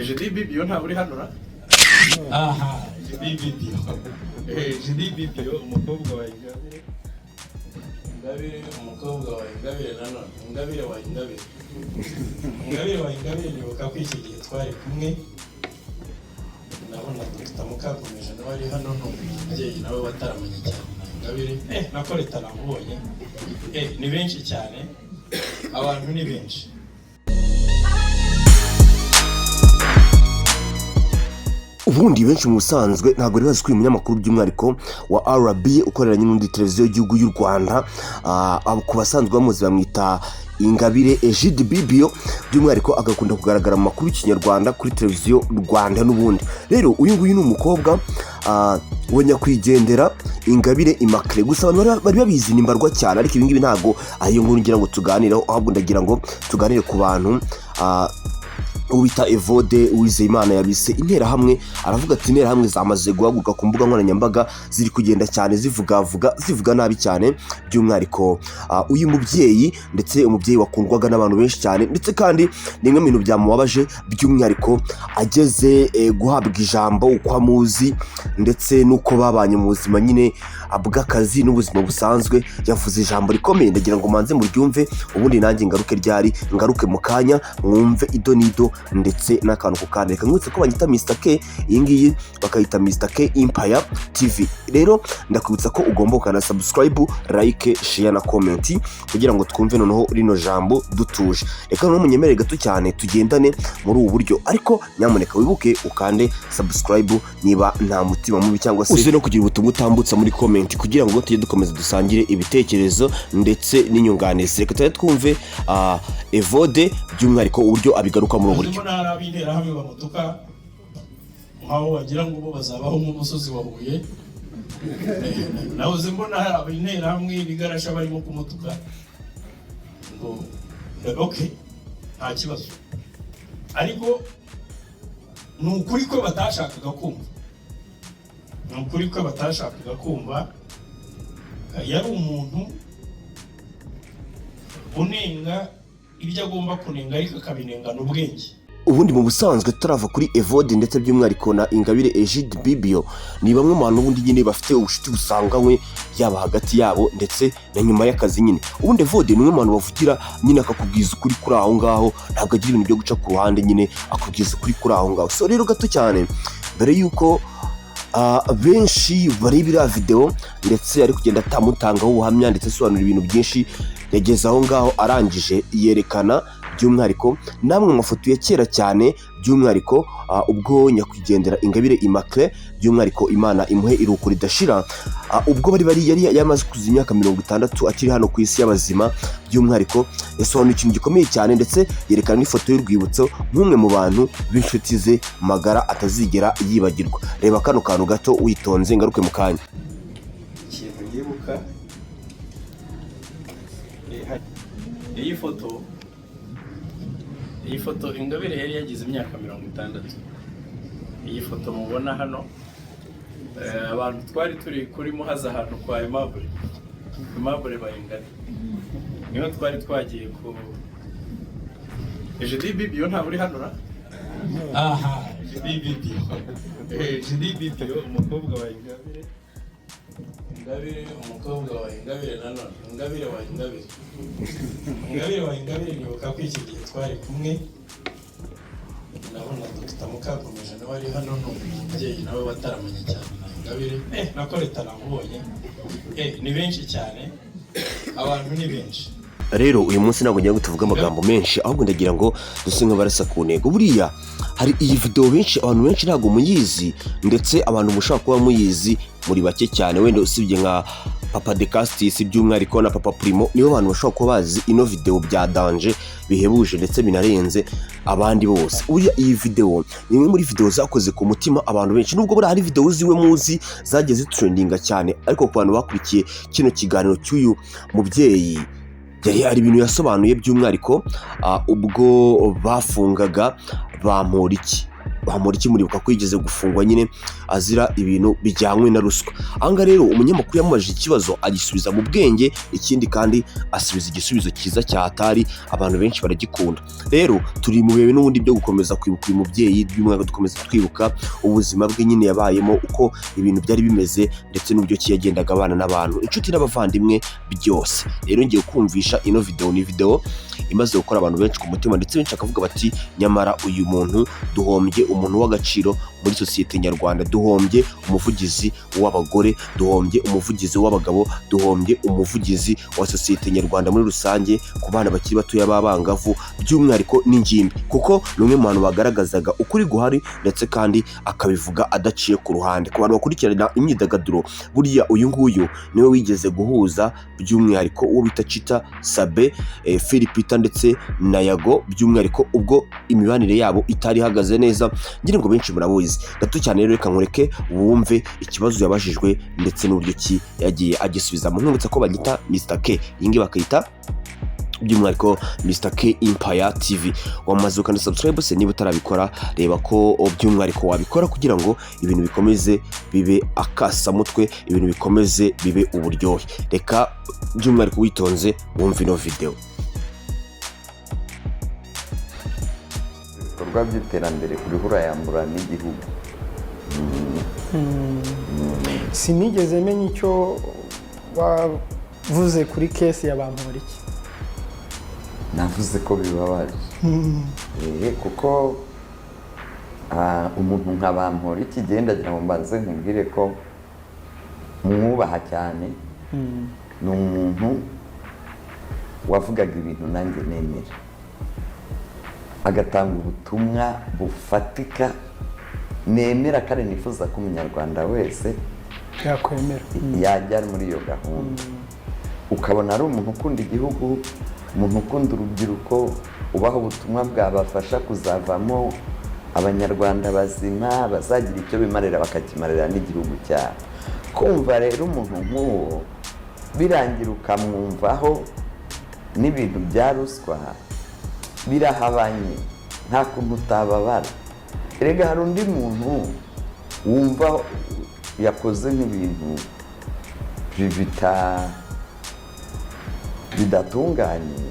Jedi Bibio nta buri hano ra? Aha, Jedi Bibio. Jedi Bibio umukobwa wa Ingabire. Ingabire umukobwa wa Ingabire nanone. Ingabire wa Ingabire. Ingabire wa Ingabire nibuka ko iki gihe twari kumwe. Nabona Dr. Mukakomeje nawe ari hano n'umubyeyi nawe bataramanye cyane Ingabire. Nakoreta namubonye. Ni benshi cyane. Abantu ni benshi. Ubundi benshi mu busanzwe ntabwo ari bazi ko uyu munyamakuru by'umwihariko wa RBA ukoreranye n'undi televiziyo y'igihugu y'u Rwanda, ku basanzwe bamuzi bamwita Ingabire Jedi Bibio, by'umwihariko agakunda kugaragara mu makuru y'ikinyarwanda kuri televiziyo Rwanda n'ubundi. Rero uyu nguyu ni umukobwa wa nyakwigendera Ingabire Immaculée, gusa abantu bari babizi nimbarwa cyane, ariko ibi ngibi ntabwo ariyo nkuru ngira ngo tuganireho, ahubwo ndagira ngo tuganire ku bantu uwita Evode Uwizeyimana yabise interahamwe. Aravuga ati interahamwe zamaze guhaguruka ku mbuga nkoranyambaga, ziri kugenda cyane zivuga nabi cyane, by'umwihariko uyu mubyeyi, ndetse umubyeyi wakundwaga n'abantu benshi cyane, ndetse kandi ni bimwe mu bintu byamubabaje, by'umwihariko ageze guhabwa ijambo uko amuzi ndetse n'uko babanye mu buzima nyine bw'akazi n'ubuzima busanzwe. Yavuze ijambo rikomeye, ndagira ngo manze muryumve, ubundi nanjye ngaruke mu kanya mwumve ido nido ndetse n'akantu ku kandi. Reka nkwitse ko banyita Mr K, iyi ngiyi bakayita Mr K Empire TV. Rero ndakwibutsa ko ugomba ukana subscribe, like, share na comment kugira ngo twumve noneho rino jambo dutuje. Reka noneho munyemerere gato cyane tugendane muri ubu buryo, ariko nyamuneka wibuke ukande subscribe niba nta mutima mubi, cyangwa se uzi no kugira ubutumwa utambutsa muri comment kugira ngo tujye dukomeza dusangire ibitekerezo ndetse n'inyunganizi. Reka tujye twumve Evode by'umwihariko uburyo abigaruka muri ubu buryo. Mbona hari abinterahamwe bamutuka nkaho wagira ngo bo bazabaho mu musozi wa Huye. Nahoze mbona hari abinterahamwe bigarasha barimo kumutuka ngo okay, nta kibazo, ariko ni ukuri ko batashakaga kumva. Yari umuntu unenga ibyo agomba kunenga, ariko akabinengana ubwenge. Ubundi mu busanzwe turava kuri Evode ndetse by'umwihariko na Ingabire Jedi Bibio, ni bamwe mu bantu ubundi nyine bafite ubucuti busanganywe, yaba hagati yabo ndetse na nyuma y'akazi nyine. Ubundi Evode ni umwe mu bantu bavugira nyine akakubwiza ukuri kuri aho ngaho, ntabwo agira ibintu byo guca ku ruhande, nyine akubwiza ukuri kuri aho ngaho. So rero gato cyane mbere yuko benshi barebera video ndetse ari kugenda atamutangaho ubuhamya ndetse asobanura ibintu byinshi, yageze aho ngaho arangije yerekana by'umwihariko namwe mafoto ya kera cyane, by'umwihariko ubwo nyakwigendera Ingabire Immaculée, by'umwihariko Imana imuhe iruko ridashira, ubwo yari yamaze kuzuza imyaka 60 akiri hano ku isi y'abazima. By'umwihariko yasobanuye ikintu gikomeye cyane, ndetse yerekana n'ifoto y'urwibutso nk'umwe mu bantu b'inshuti ze magara atazigera yibagirwa. Reba kano kantu gato witonze, ngaruke mu kanya. Ikintu yibuka iyi foto Ingabire yari yagize imyaka 60. Iyi foto mubona hano, abantu twari turi kuri Muhaza ahantu kwa Aimable Bayingana, niho twari twagiye ku Jedi Bibio nta buri hano ra? Aha, Jedi Bibio umukobwa wa Ingabire. Ingabire umukobwa wa Ingabire nanone. Ingabire wa Ingabire. Ingabire wa Ingabire nibuka ko iki gihe twari kumwe. Nabona Dr. Mukakomeje nawe ari hano n'umubyeyi nawe bataramanye cyane Ingabire. Nakoreta namubonye. Ni benshi cyane. Abantu ni benshi. Rero uyu munsi ntabwo ngiye tuvuga amagambo menshi, ahubwo ndagira ngo dusinga barasa ku ntego. Buriya hari iyi video abantu benshi ntabwo muyizi, ndetse abantu mushaka kuba muyizi muri bake cyane, wenda usibye nka Papa de Castis by'umwihariko na Papa Primo, nibo abantu bashaka kuba bazi ino video bya danger bihebuje ndetse binarenze abandi bose. Buriya iyi video ni imwe muri video zakoze ku mutima abantu benshi, nubwo buriya hari video ziwe muzi zageze trendinga cyane, ariko ku bantu bakurikiye kino kiganiro cy'uyu mubyeyi, hari ibintu yasobanuye by'umwihariko ubwo bafungaga Bamporiki. Bamporiki muribuka ko yigeze gufungwa nyine azira ibintu bijyanywe na ruswa. Ahangaha rero umunyamakuru yamubajije ikibazo agisubiza mu bwenge, ikindi kandi asubiza igisubizo cyiza cyatari, abantu benshi baragikunda. Rero turi mu bihe n'ubundi byo gukomeza kwibuka uyu mubyeyi, by'umwaka dukomeza twibuka ubuzima bwe nyine yabayemo, uko ibintu byari bimeze ndetse n'uburyo ki yagendaga abana n'abantu, inshuti n'abavandimwe byose. Rero ngiye kumvisha ino video, ni video imaze gukora abantu benshi ku mutima, ndetse benshi bakavuga bati nyamara uyu muntu duhombye umuntu w'agaciro muri sosiyete nyarwanda, duhombye umuvugizi w'abagore, duhombye umuvugizi w'abagabo, duhombye umuvugizi wa sosiyete nyarwanda muri rusange, ku bana bakiri batoya b'abangavu by'umwihariko n'ingimbi, kuko ni umwe mu bantu bagaragazaga ukuri guhari ndetse kandi akabivuga adaciye ku ruhande. Ku bantu bakurikirana imyidagaduro, buriya uyu nguyu niwe wigeze guhuza by'umwihariko uwo bita Chita Sabe, Philipita ndetse na Yago, by'umwihariko ubwo imibanire yabo itari ihagaze neza, ngira ngo benshi murabuzi. Gato cyane rero reka nkureke wumve ikibazo yabajijwe ndetse n'uburyo ki yagiye agisubiza. Mu nkunditse ko bagita Mr K, iyi ngiyi bakayita by'umwihariko Mr K Empire TV. Wamaze ukanda subscribe se niba utarabikora, reba ko by'umwihariko wabikora kugira ngo ibintu bikomeze bibe akasamutwe, ibintu bikomeze bibe uburyohe. Reka by'umwihariko witonze wumve ino video. Ibikorwa by'iterambere uriho urayambura n'igihugu. Sinigeze menya icyo wavuze kuri kesi ya Bamporiki. Navuze ko bibabaje. Kuko umuntu nka Bamporiki genda gira ngo mbanze nkubwire ko mwubaha cyane. Ni umuntu wavugaga ibintu nanjye nemera, agatanga ubutumwa bufatika nemera, kandi nifuza ko umunyarwanda wese yakwemera yajya muri iyo gahunda. Ukabona ari umuntu ukunda igihugu, umuntu ukunda urubyiruko, ubaho ubutumwa bwabafasha kuzavamo abanyarwanda bazima bazagira icyo bimarira bakakimarira n'igihugu cyabo. Kumva rero umuntu nk'uwo birangira ukamwumvaho n'ibintu bya ruswa birahabanye, nta kuntu utababara. Erega hari undi muntu wumva yakoze nk'ibintu bidatunganye,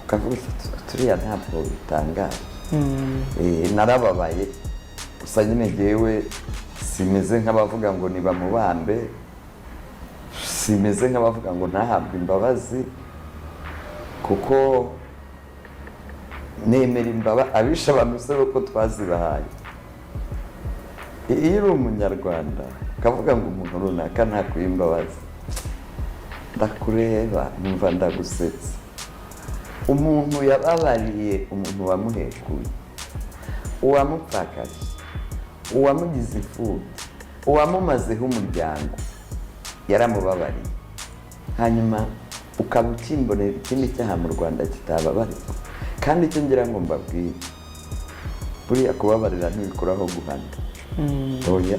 ukavuga turiya ntabwo bitangaje. Narababaye, gusa nyine jyewe simeze nk'abavuga ngo nibamubambe, simeze nk'abavuga ngo ntahabwe imbabazi, kuko nemera imbabazi abisha abantu se ko twazibahaye. Iyo uri umunyarwanda ukavuga ngo umuntu runaka ntakuye imbabazi, ndakureba numva ndagusetsa. Umuntu yababariye umuntu wamuhekuye, uwamupfakaje, uwamugize imfubyi, uwamumazeho umuryango, yaramubabariye. Hanyuma ukaba ukimbonera ikindi cyaha mu Rwanda kitababarirwa. Kandi icyo ngira ngo mbabwire, buriya kubabarira ntibikuraho guhana. Oya.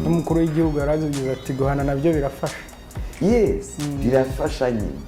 N'umukuru w'igihugu yarazigize ati guhana nabyo birafasha. Yes, birafasha nyine.